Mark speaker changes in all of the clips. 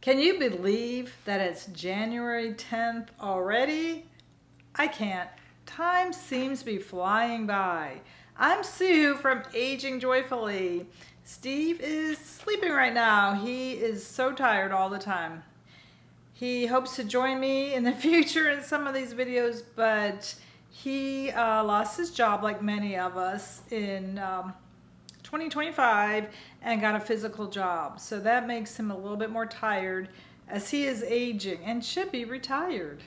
Speaker 1: Can you believe that it's January 10th already? I can't. Time seems to be flying by. I'm Sue from Aging Joyfully. Steve is sleeping right now. He is so tired all the time. He hopes to join me in the future in some of these videos, but he lost his job like many of us in 2025 and got a physical job. So that makes him a little bit more tired as he is aging and should be retired.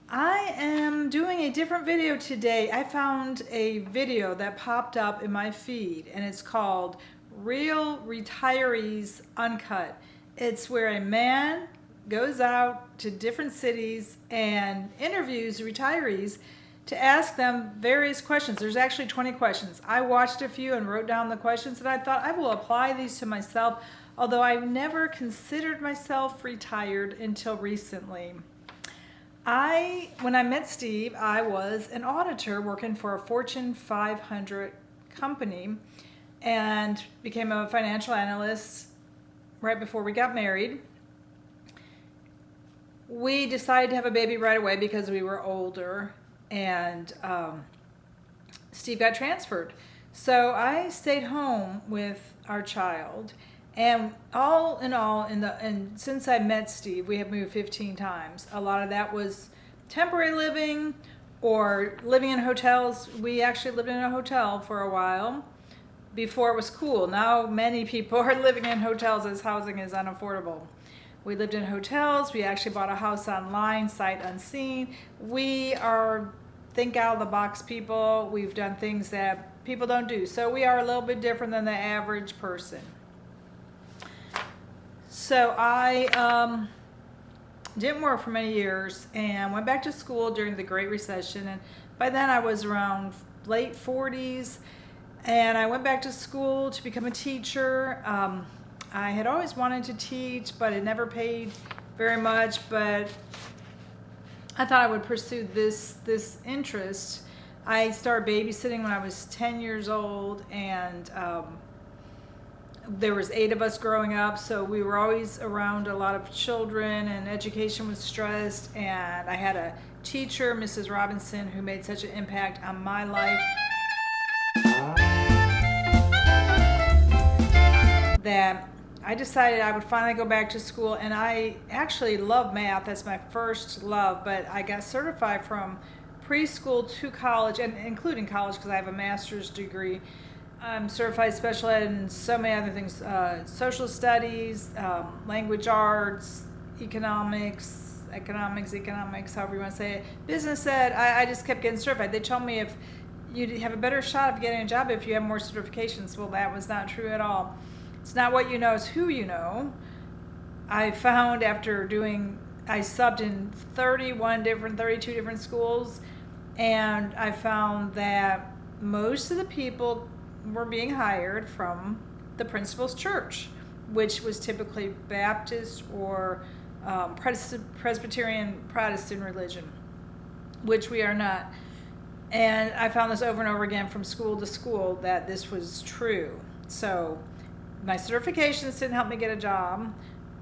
Speaker 1: I am doing a different video today. I found a video that popped up in my feed and it's called Real Retirees Uncut. It's where a man goes out to different cities and interviews retirees to ask them various questions. There's actually 20 questions. I watched a few and wrote down the questions and I thought I will apply these to myself, although I never considered myself retired until recently. When I met Steve, I was an auditor working for a Fortune 500 company and became a financial analyst right before we got married. We decided to have a baby right away because we were older, and Steve got transferred. So I stayed home with our child, and all in all, and since I met Steve, we have moved 15 times. A lot of that was temporary living or living in hotels. We actually lived in a hotel for a while before it was cool. Now many people are living in hotels as housing is unaffordable. We lived in hotels. We actually bought a house online, sight unseen. We are think out of the box people. We've done things that people don't do. So we are a little bit different than the average person. So I didn't work for many years and went back to school during the Great Recession. And by then I was around late 40s. And I went back to school to become a teacher. I had always wanted to teach, but it never paid very much. But I thought I would pursue this interest. I started babysitting when I was 10 years old, and there was 8 of us growing up, so we were always around a lot of children, and education was stressed. And I had a teacher, Mrs. Robinson, who made such an impact on my life that I decided I would finally go back to school. And I actually love math. That's my first love, but I got certified from preschool to college, and including college because I have a master's degree. I'm certified special ed and so many other things, social studies, language arts, economics, however you want to say it, business ed. I just kept getting certified. They told me if you'd have a better shot of getting a job if you have more certifications. Well, that was not true at all. It's not what you know, it's who you know. I found after I subbed in 32 different schools, and I found that most of the people were being hired from the principal's church, which was typically Baptist or Presbyterian Protestant religion, which we are not. And I found this over and over again from school to school that this was true. So my certifications didn't help me get a job,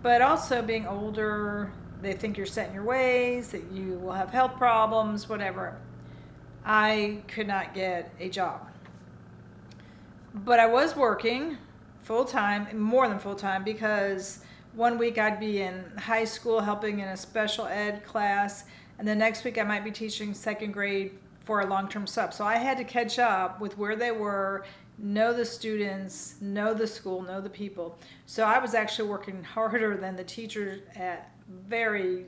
Speaker 1: but also being older, they think you're set in your ways, that you will have health problems, whatever. I could not get a job. But I was working full-time, more than full-time, because one week I'd be in high school helping in a special ed class, and the next week I might be teaching second grade for a long-term sub. So I had to catch up with where they were, know the students, know the school, know the people. So I was actually working harder than the teachers at very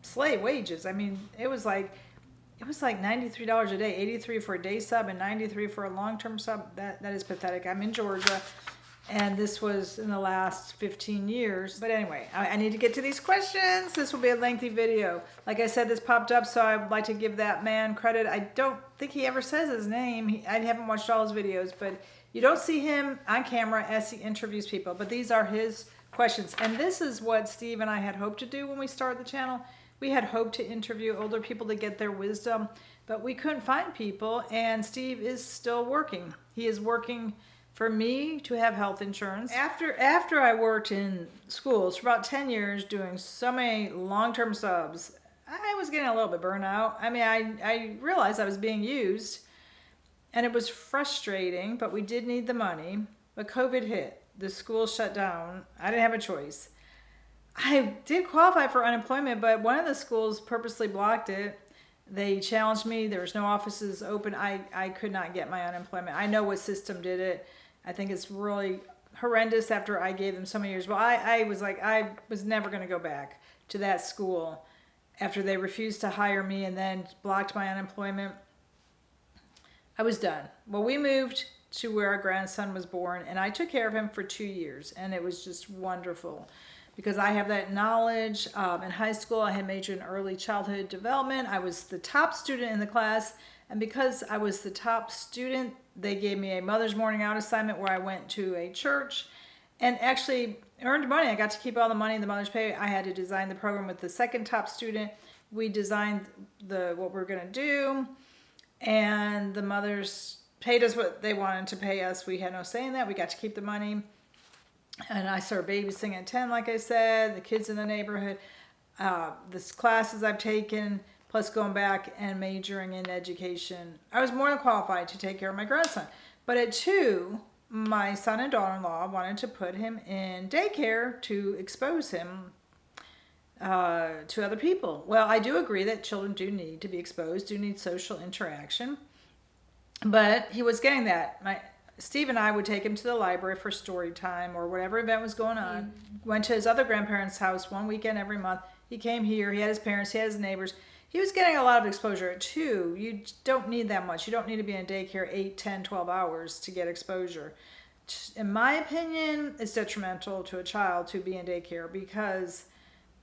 Speaker 1: slave wages. I mean, it was like $93 a day, $83 for a day sub and $93 for a long-term sub. That is pathetic. I'm in Georgia, and this was in the last 15 years. But anyway, I need to get to these questions. This will be a lengthy video. Like I said, this popped up, so I would like to give that man credit. I don't think he ever says his name. I haven't watched all his videos, but you don't see him on camera as he interviews people. But these are his questions. And this is what Steve and I had hoped to do when we started the channel. We had hoped to interview older people to get their wisdom, but we couldn't find people, and Steve is still working. He is working for me to have health insurance. After I worked in schools for about 10 years doing so many long-term subs, I was getting a little bit burnt out. I mean, I realized I was being used and it was frustrating, but we did need the money. But COVID hit. The school shut down. I didn't have a choice. I did qualify for unemployment, but one of the schools purposely blocked it. They challenged me. There was no offices open. I could not get my unemployment. I know what system did it. I think it's really horrendous after I gave them so many years. But I was like, I was never going to go back to that school after they refused to hire me and then blocked my unemployment. I was done. Well, we moved to where our grandson was born, and I took care of him for 2 years, and it was just wonderful because I have that knowledge. In high school, I had majored in early childhood development. I was the top student in the class, and because I was the top student, they gave me a Mother's Morning Out assignment where I went to a church and actually earned money. I got to keep all the money in the Mother's Pay. I had to design the program with the second top student. We designed what we were going to do, and the mothers paid us what they wanted to pay us. We had no say in that. We got to keep the money. And I started babysitting at 10, like I said, the kids in the neighborhood, the classes I've taken, plus going back and majoring in education. I was more than qualified to take care of my grandson. But at 2, my son and daughter-in-law wanted to put him in daycare to expose him to other people. Well, I do agree that children do need to be exposed, do need social interaction. But he was getting that. Steve and I would take him to the library for story time or whatever event was going on. Went to his other grandparents' house one weekend every month. He came here. He had his parents. He had his neighbors. He was getting a lot of exposure at 2. You don't need that much. You don't need to be in daycare 8, 10, 12 hours to get exposure. In my opinion, it's detrimental to a child to be in daycare because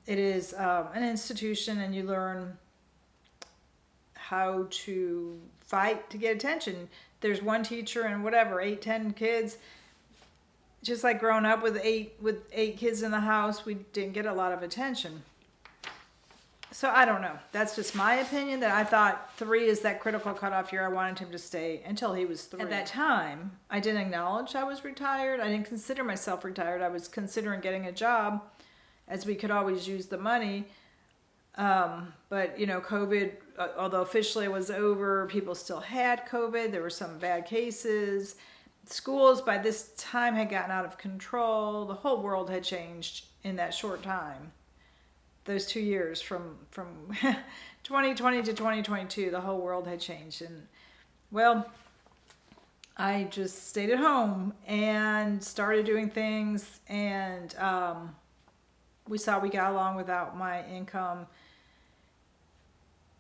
Speaker 1: it is an institution and you learn how to fight to get attention. There's one teacher and whatever, 8, 10 kids. Just like growing up with eight kids in the house, we didn't get a lot of attention. So I don't know. That's just my opinion that I thought 3 is that critical cutoff year. I wanted him to stay until he was 3. At that time, I didn't acknowledge I was retired. I didn't consider myself retired. I was considering getting a job as we could always use the money. But COVID, although officially it was over, people still had COVID. There were some bad cases. Schools by this time had gotten out of control. The whole world had changed in that short time. Those 2 years from 2020 to 2022, the whole world had changed. And well, I just stayed at home and started doing things, and we got along without my income.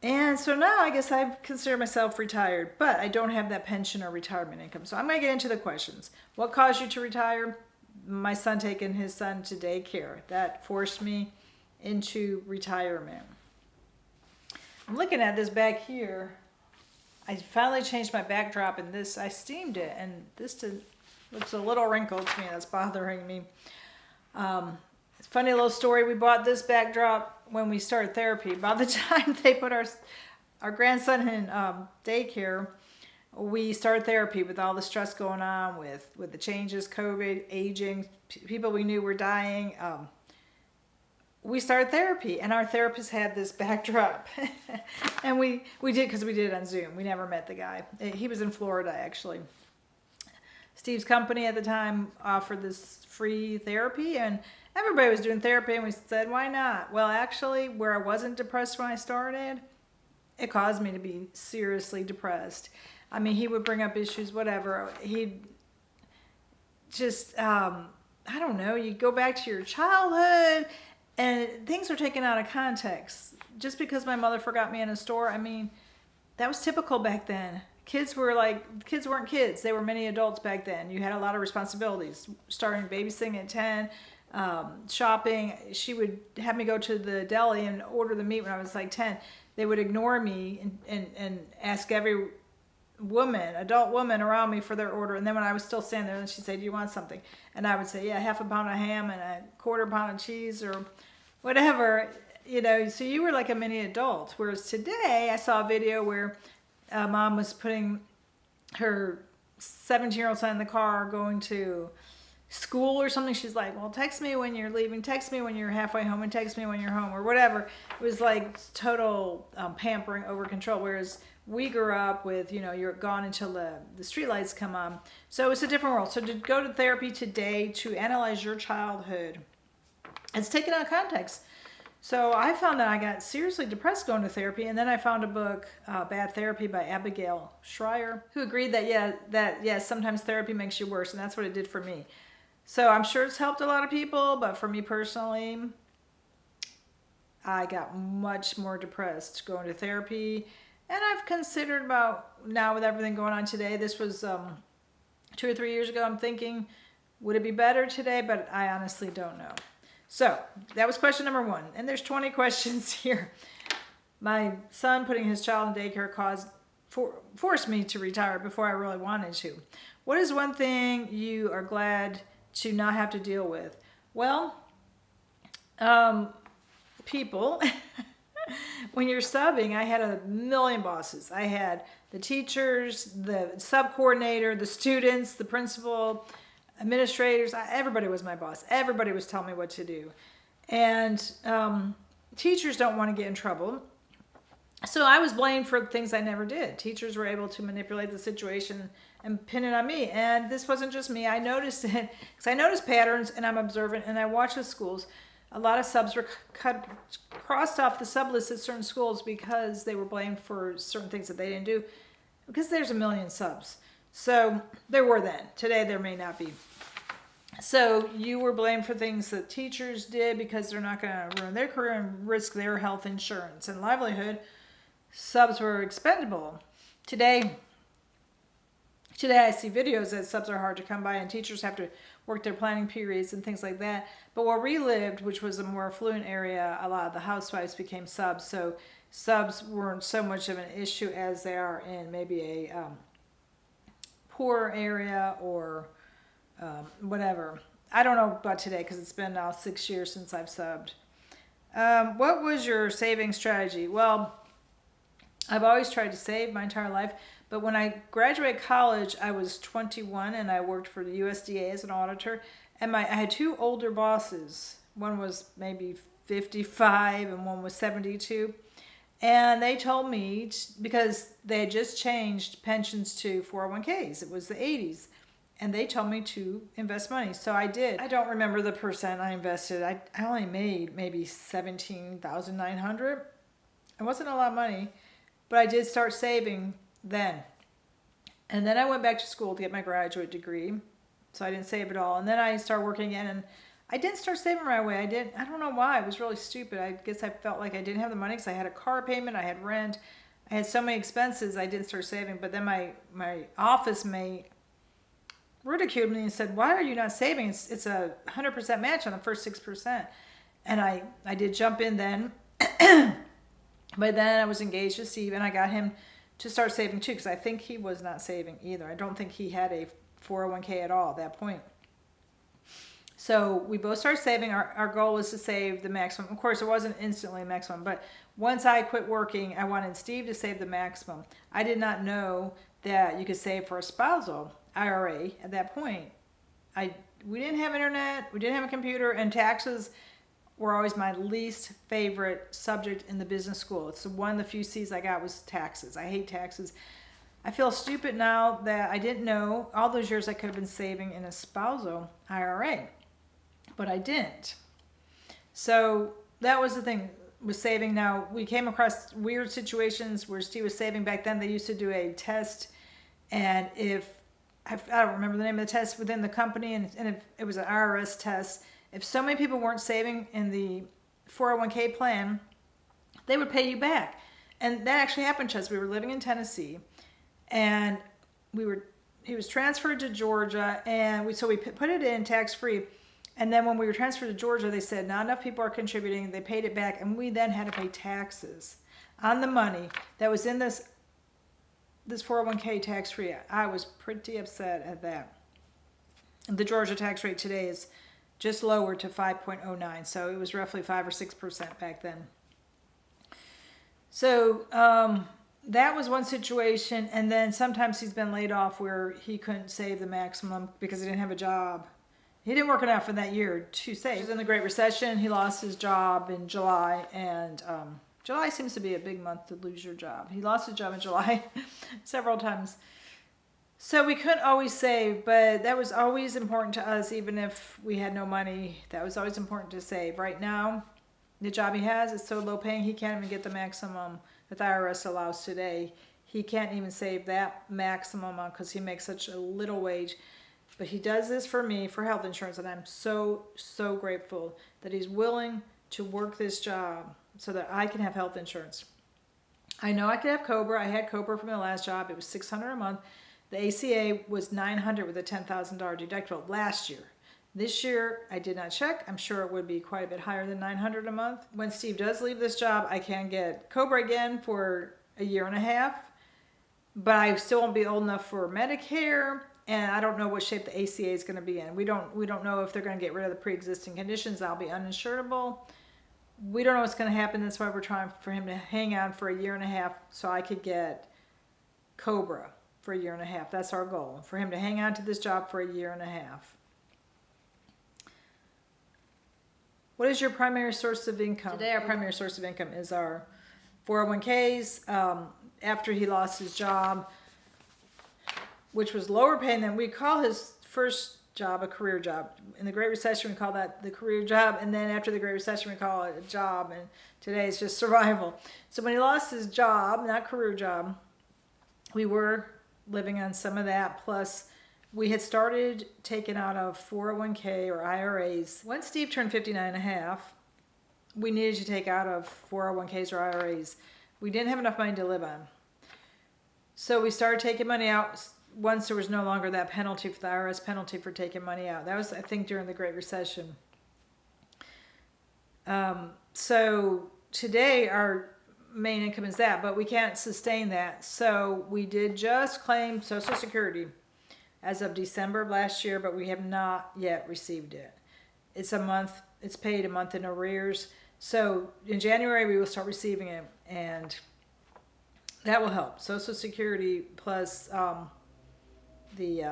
Speaker 1: And so now I guess I consider myself retired, but I don't have that pension or retirement income. So I'm going to get into the questions. What caused you to retire? My son taking his son to daycare. That forced me into retirement. I'm looking at this back here. I finally changed my backdrop in this. I steamed it, and this looks a little wrinkled to me. That's bothering me. It's a funny little story. We bought this backdrop when we started therapy. By the time they put our grandson in daycare, we started therapy with all the stress going on with the changes, COVID, aging, people we knew were dying. We started therapy, and our therapist had this backdrop. And we did, because we did it on Zoom. We never met the guy. He was in Florida, actually. Steve's company at the time offered this free therapy, and everybody was doing therapy, and we said, why not? Well, actually, where I wasn't depressed when I started, it caused me to be seriously depressed. I mean, he would bring up issues, whatever. He'd just, I don't know, you go back to your childhood, and things are taken out of context. Just because my mother forgot me in a store, I mean, that was typical back then. Kids weren't kids. They were mini adults back then. You had a lot of responsibilities. Starting babysitting at 10, shopping. She would have me go to the deli and order the meat when I was like 10. They would ignore me and ask every adult woman around me for their order. And then when I was still standing there, and she'd say, do you want something? And I would say, yeah, half a pound of ham and a quarter pound of cheese or whatever. So you were like a mini adult. Whereas today, I saw a video where mom was putting her 17-year-old son in the car going to school or something. She's like, well, text me when you're leaving, text me when you're halfway home, and text me when you're home, or whatever. It was like total pampering, over control. Whereas we grew up with, you're gone until the street lights come on. So it's a different world. So to go to therapy today to analyze your childhood, it's taken out of context. So I found that I got seriously depressed going to therapy, and then I found a book, Bad Therapy by Abigail Schreier, who agreed that sometimes therapy makes you worse, and that's what it did for me. So I'm sure it's helped a lot of people, but for me personally, I got much more depressed going to therapy. And I've considered about, now with everything going on today, this was 2 or 3 years ago, I'm thinking, would it be better today? But I honestly don't know. So that was question number 1. And there's 20 questions here. My son putting his child in daycare forced me to retire before I really wanted to. What is one thing you are glad to not have to deal with? Well, people. When you're subbing, I had a million bosses. I had the teachers, the sub coordinator, the students, the principal, administrators. Everybody was my boss. Everybody was telling me what to do. And teachers don't want to get in trouble. So I was blamed for things I never did. Teachers were able to manipulate the situation and pin it on me. And this wasn't just me. I noticed it because I noticed patterns, and I'm observant, and I watch the schools. A lot of subs were crossed off the sub list at certain schools because they were blamed for certain things that they didn't do, because there's a million subs. So there were then. Today there may not be. So you were blamed for things that teachers did because they're not going to ruin their career and risk their health insurance and livelihood. Subs were expendable. Today I see videos that subs are hard to come by, and teachers have to work their planning periods and things like that. But where we lived, which was a more affluent area, a lot of the housewives became subs. So subs weren't so much of an issue as they are in maybe a poor area or whatever. I don't know about today because it's been now 6 years since I've subbed. What was your saving strategy? Well, I've always tried to save my entire life. But when I graduated college, I was 21 and I worked for the USDA as an auditor. And I had 2 older bosses. One was maybe 55 and one was 72. And they told me, because they had just changed pensions to 401ks, it was the 80s. And they told me to invest money. So I did. I don't remember the percent I invested. I only made maybe $17,900. It wasn't a lot of money, but I did start saving then. And then I went back to school to get my graduate degree. So I didn't save it all. And then I started working again, and I didn't start saving right away. I don't know why. It was really stupid. I guess I felt like I didn't have the money because I had a car payment, I had rent, I had so many expenses. I didn't start saving. But then my office mate ridiculed me and said, why are you not saving? It's a 100% match on the first 6%. And I did jump in then. But then I was engaged with Steve, and I got him to start saving too, because I think he was not saving either. I don't think he had a 401k at all at that point. So we both started saving. Our goal was to save the maximum. Of course, it wasn't instantly maximum, but once I quit working, I wanted Steve to save the maximum. I did not know that you could save for a spousal IRA at that point. We didn't have internet, we didn't have a computer, and taxes were always my least favorite subject in the business school. It's one of the few C's I got was taxes. I hate taxes. I feel stupid now that I didn't know all those years I could have been saving in a spousal IRA, but I didn't. So that was the thing with saving. Now, we came across weird situations where Steve was saving. Back then, they used to do a test, and I don't remember the name of the test within the company, and if it was an IRS test, if so many people weren't saving in the 401k plan, they would pay you back. And that actually happened to us. We were living in Tennessee, and he was transferred to Georgia, and so we put it in tax-free. And then when we were transferred to Georgia, they said not enough people are contributing. They paid it back, and we then had to pay taxes on the money that was in this 401k tax-free. I was pretty upset at that. The Georgia tax rate today is just lowered to 5.09, so it was roughly 5 or 6% back then. So that was one situation. And then sometimes he's been laid off where he couldn't save the maximum because he didn't have a job. He didn't work enough in that year to save. He was in the Great Recession. He lost his job in July, and July seems to be a big month to lose your job. He lost his job in July several times. So we couldn't always save, but that was always important to us, even if we had no money. That was always important to save. Right now, the job he has is so low paying, he can't even get the maximum that the IRS allows today. He can't even save that maximum amount because he makes such a little wage. But he does this for me for health insurance, and I'm so, so grateful that he's willing to work this job so that I can have health insurance. I know I could have COBRA. I had COBRA from my last job. It was $600 a month. The ACA was $900 with a $10,000 deductible last year. This year, I did not check. I'm sure it would be quite a bit higher than $900 a month. When Steve does leave this job, I can get COBRA again for a year and a half, but I still won't be old enough for Medicare. And I don't know what shape the ACA is going to be in. We don't know if they're going to get rid of the pre-existing conditions. I'll be uninsurable. We don't know what's going to happen. That's why we're trying for him to hang on for a year and a half so I could get COBRA for a year and a half. That's our goal, for him to hang on to this job for a year and a half. What is your primary source of income? Today, our primary source of income is our 401ks. After he lost his job, which was lower paying than we call his first job a career job. In the Great Recession, we call that the career job, and then after the Great Recession, we call it a job, and today it's just survival. So when he lost his job, not career job, we were living on some of that, plus we had started taking out of 401k or IRAs. When Steve turned 59 and a half, we needed to take out of 401ks or IRAs. We didn't have enough money to live on. So we started taking money out once there was no longer that penalty for the IRS penalty for taking money out. That was, I think, during the Great Recession. So today our main income is that, but we can't sustain that. So we did just claim Social Security as of December of last year, but we have not yet received it. It's paid a month in arrears. So in January we will start receiving it, and that will help. Social Security plus the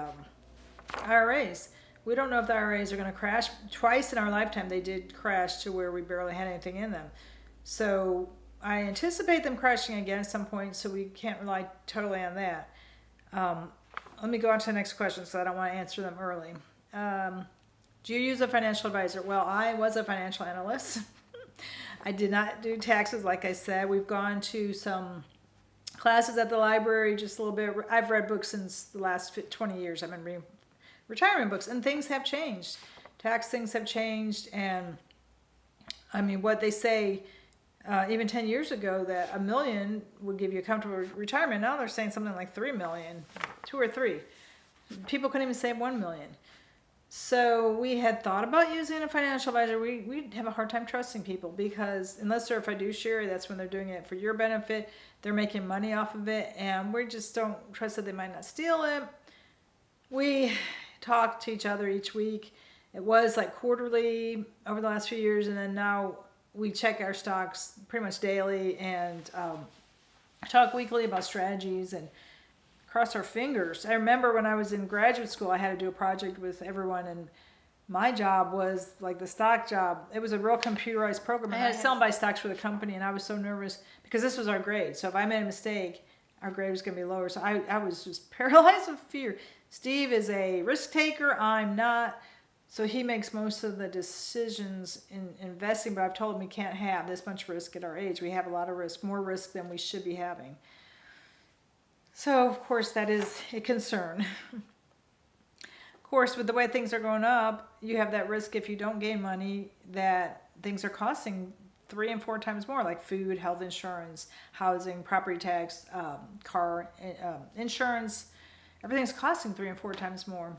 Speaker 1: IRAs. We don't know if the IRAs are going to crash. Twice in our lifetime they did crash to where we barely had anything in them. So I anticipate them crashing again at some point, so we can't rely totally on that. Let me go on to the next question because I don't want to answer them early. Do you use a financial advisor? Well, I was a financial analyst. I did not do taxes, like I said. We've gone to some classes at the library, just a little bit. I've read books since the last 20 years. I've been reading retirement books, and things have changed. Tax things have changed, and I mean, what they say, even 10 years ago, that $1 million would give you a comfortable retirement. Now they're saying something like 3 million, 2 or 3. People couldn't even save 1 million. So we had thought about using a financial advisor. We have a hard time trusting people because unless they're a fiduciary, that's when they're doing it for your benefit. They're making money off of it, and we just don't trust that they might not steal it. We talk to each other each week. It was like quarterly over the last few years, and then now we check our stocks pretty much daily and talk weekly about strategies and cross our fingers. I remember when I was in graduate school, I had to do a project with everyone, and my job was like the stock job. It was a real computerized program. I had to sell and buy stocks for the company, and I was so nervous because this was our grade. So if I made a mistake, our grade was going to be lower. So I was just paralyzed with fear. Steve is a risk taker. I'm not. So he makes most of the decisions in investing, but I've told him we can't have this much risk at our age. We have a lot of risk, more risk than we should be having. So, of course, that is a concern. Of course, with the way things are going up, you have that risk if you don't gain money that things are costing 3 and 4 times more, like food, health insurance, housing, property tax, car insurance. Everything's costing 3 and 4 times more.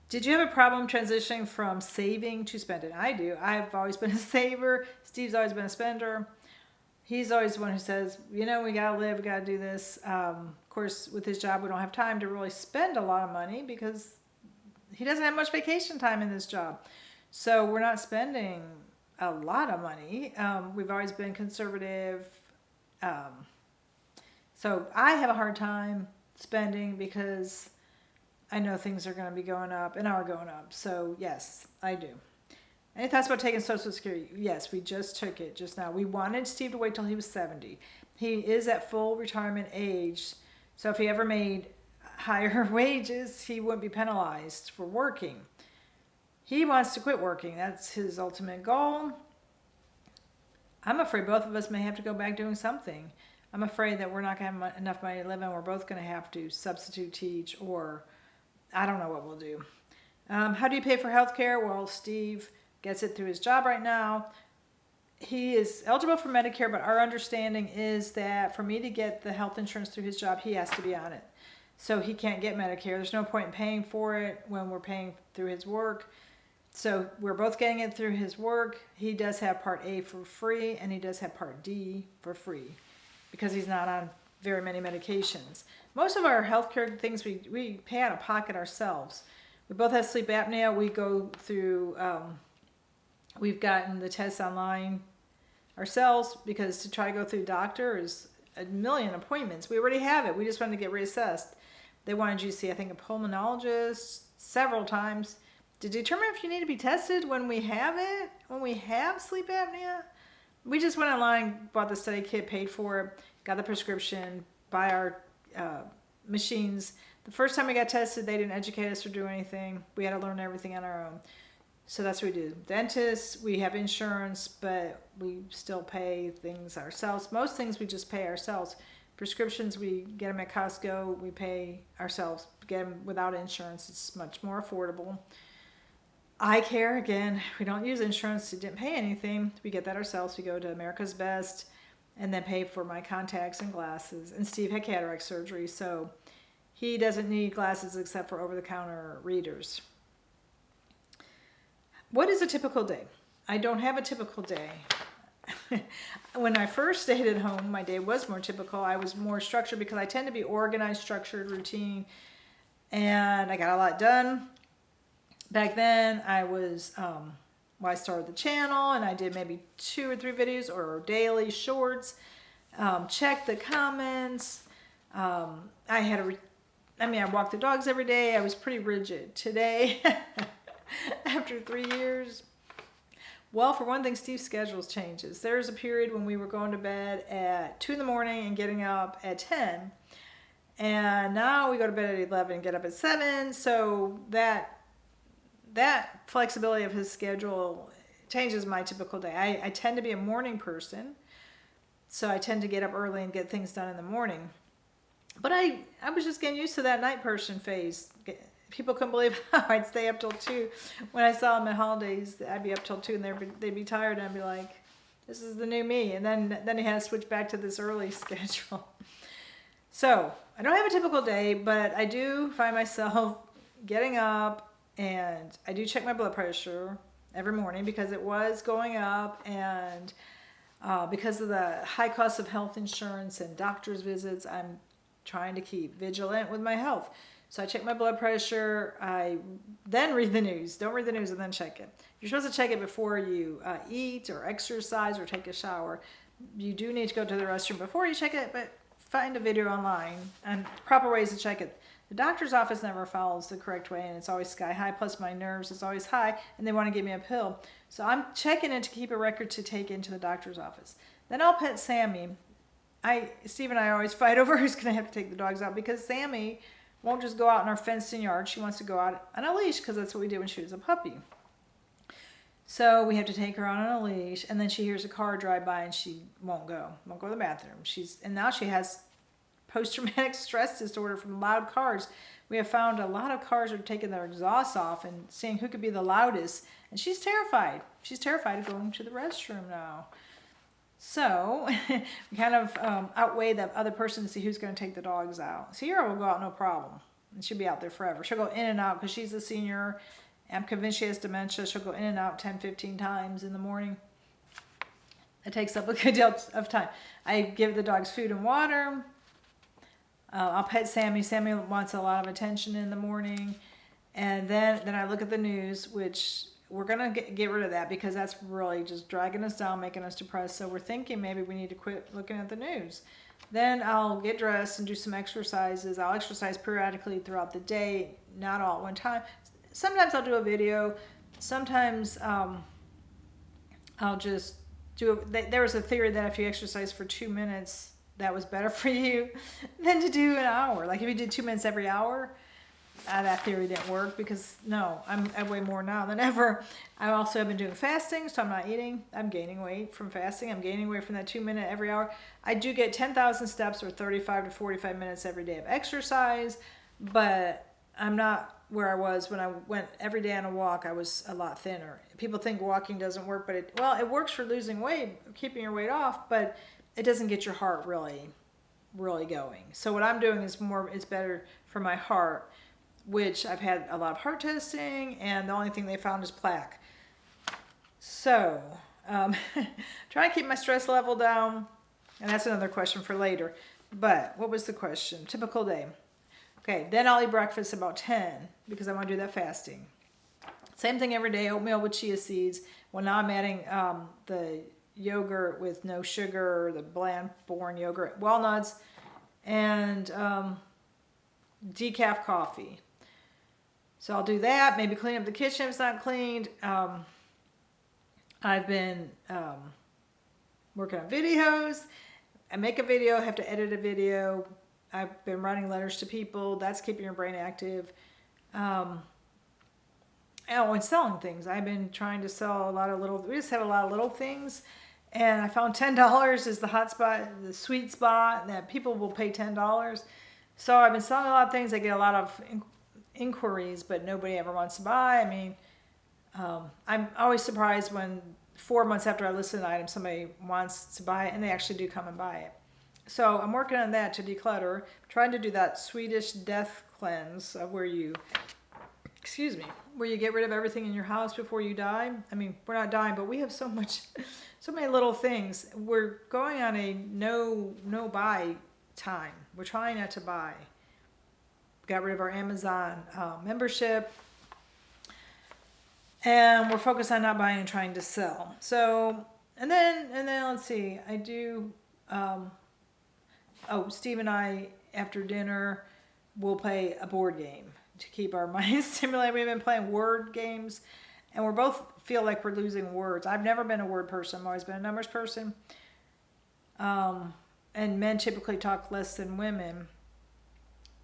Speaker 1: Did you have a problem transitioning from saving to spending? I do. I've always been a saver. Steve's always been a spender. He's always the one who says, you know, we got to live, we got to do this. Of course, with his job, we don't have time to really spend a lot of money because he doesn't have much vacation time in this job. So we're not spending a lot of money. We've always been conservative. So I have a hard time spending because I know things are going to be going up and are going up. So yes, I do. Any thoughts about taking Social Security? Yes, we just took it just now. We wanted Steve to wait till he was 70. He is at full retirement age. So if he ever made higher wages, he wouldn't be penalized for working. He wants to quit working. That's his ultimate goal. I'm afraid both of us may have to go back doing something. I'm afraid that we're not going to have enough money to live on. We're both going to have to substitute teach, or I don't know what we'll do. How do you pay for health care? Well, Steve gets it through his job right now. He is eligible for Medicare, but our understanding is that for me to get the health insurance through his job, he has to be on it. So he can't get Medicare. There's no point in paying for it when we're paying through his work. So we're both getting it through his work. He does have Part A for free, and he does have Part D for free because he's not on very many medications. Most of our healthcare things we pay out of pocket ourselves. We both have sleep apnea. We go through, we've gotten the tests online ourselves because to try to go through doctor is a million appointments. We already have it. We just wanted to get reassessed. They wanted you to see, I think, a pulmonologist several times to determine if you need to be tested when we have it, when we have sleep apnea. We just went online, bought the study kit, paid for it, got the prescription, buy our machines. The first time we got tested, they didn't educate us or do anything. We had to learn everything on our own. So that's what we do. Dentists, we have insurance, but we still pay things ourselves. Most things we just pay ourselves. Prescriptions, we get them at Costco, we pay ourselves. Get them without insurance, it's much more affordable. Eye care, again, we don't use insurance, we didn't pay anything. We get that ourselves. We go to America's Best and then pay for my contacts and glasses. And Steve had cataract surgery, so he doesn't need glasses except for over-the-counter readers. What is a typical day? I don't have a typical day. When I first stayed at home, my day was more typical. I was more structured because I tend to be organized, structured, routine, and I got a lot done. Back then, I was, I started the channel and I did maybe 2 or 3 videos or daily shorts, checked the comments. I walked the dogs every day. I was pretty rigid. Today, after 3 years, well, for one thing, Steve's schedule changes. There's a period when we were going to bed at 2 in the morning and getting up at 10. And now we go to bed at 11 and get up at 7. So that flexibility of his schedule changes my typical day. I tend to be a morning person, so I tend to get up early and get things done in the morning. But I was just getting used to that night person phase. People couldn't believe how I'd stay up till 2. When I saw them at holidays, I'd be up till 2 and they'd be tired, and I'd be like, this is the new me. And then he had to switch back to this early schedule. So I don't have a typical day, but I do find myself getting up, and I do check my blood pressure every morning because it was going up, and because of the high cost of health insurance and doctor's visits, I'm trying to keep vigilant with my health. So I check my blood pressure. I then read the news. Don't read the news and then check it. You're supposed to check it before you eat or exercise or take a shower. You do need to go to the restroom before you check it, but find a video online and proper ways to check it. The doctor's office never follows the correct way, and it's always sky high, plus my nerves is always high, and they want to give me a pill. So I'm checking it to keep a record to take into the doctor's office. Then I'll pet Sammy. Steve and I always fight over who's going to have to take the dogs out, because Sammy won't just go out in our fenced-in yard. She wants to go out on a leash because that's what we did when she was a puppy. So we have to take her on a leash, and then she hears a car drive by and she won't go to the bathroom. And now she has post-traumatic stress disorder from loud cars. We have found a lot of cars are taking their exhausts off and seeing who could be the loudest, and she's terrified. She's terrified of going to the restroom now. So we kind of outweigh the other person to see who's going to take the dogs out. Sierra will go out no problem, and she'll be out there forever. She'll go in and out because she's a senior. I'm convinced she has dementia. She'll go in and out 10, 15 times in the morning. It takes up a good deal of time. I give the dogs food and water. I'll pet Sammy. Sammy wants a lot of attention in the morning. And then I look at the news, which we're gonna get rid of that because that's really just dragging us down, making us depressed. So we're thinking maybe we need to quit looking at the news. Then I'll get dressed and do some exercises. I'll exercise periodically throughout the day, not all at one time. Sometimes I'll do a video. Sometimes I'll just do there was a theory that if you exercise for 2 minutes, that was better for you than to do an hour. Like if you did 2 minutes every hour, that theory didn't work because I weigh more now than ever. I also have been doing fasting, so I'm not eating. I'm gaining weight from fasting. I'm gaining weight from that 2 minute every hour. I do get 10,000 steps or 35 to 45 minutes every day of exercise, but I'm not where I was when I went every day on a walk. I was a lot thinner. People think walking doesn't work, but it works for losing weight, keeping your weight off, but it doesn't get your heart really going. So what I'm doing is it's better for my heart, which I've had a lot of heart testing, and the only thing they found is plaque. So, try to keep my stress level down, and that's another question for later. But what was the question? Typical day. Okay, then I'll eat breakfast about 10 because I want to do that fasting. Same thing every day, oatmeal with chia seeds. Well, now I'm adding the yogurt with no sugar, the bland, boring yogurt, walnuts, and decaf coffee. So I'll do that, maybe clean up the kitchen if it's not cleaned. I've been working on videos. I make a video, have to edit a video. I've been writing letters to people. That's keeping your brain active. And selling things. I've been trying to sell we just have a lot of little things. And I found $10 is the hot spot, the sweet spot, that people will pay $10. So I've been selling a lot of things. I get a lot of inquiries, but nobody ever wants to buy. I mean, I'm always surprised when 4 months after I list an item, somebody wants to buy it, and they actually do come and buy it. So I'm working on that to declutter. I'm trying to do that Swedish death cleanse where you get rid of everything in your house before you die. I mean, we're not dying, but we have so many little things. We're going on a no buy time. We're trying not to buy. Got rid of our Amazon membership, and we're focused on not buying and trying to sell. So, and then let's see. I do. Steve and I after dinner will play a board game to keep our minds stimulated. We've been playing word games, and we both feel like we're losing words. I've never been a word person. I've always been a numbers person. And men typically talk less than women,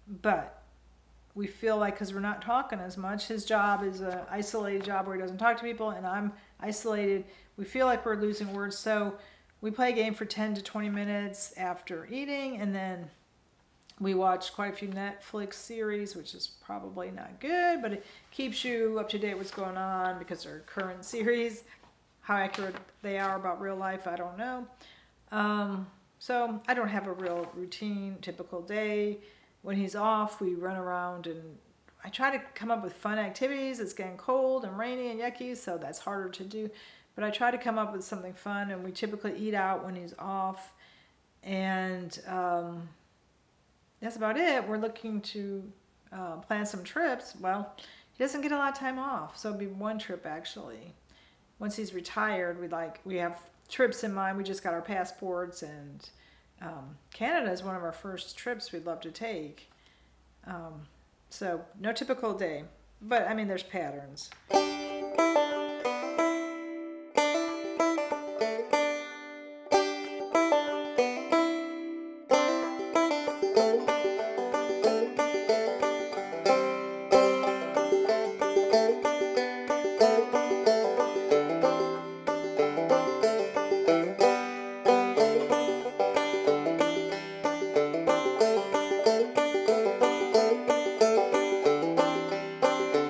Speaker 1: but we feel like because we're not talking as much, his job is an isolated job where he doesn't talk to people, and I'm isolated. We feel like we're losing words, so we play a game for 10 to 20 minutes after eating, and then we watch quite a few Netflix series, which is probably not good, but it keeps you up to date what's going on because they're current series. How accurate they are about real life, I don't know. So I don't have a real routine, typical day. When he's off, we run around, and I try to come up with fun activities. It's getting cold and rainy and yucky, so that's harder to do. But I try to come up with something fun, and we typically eat out when he's off. And that's about it. We're looking to plan some trips. Well, he doesn't get a lot of time off, so it'll be one trip actually. Once he's retired, we have trips in mind. We just got our passports, and Canada is one of our first trips we'd love to take. So no typical day, but I mean there's patterns.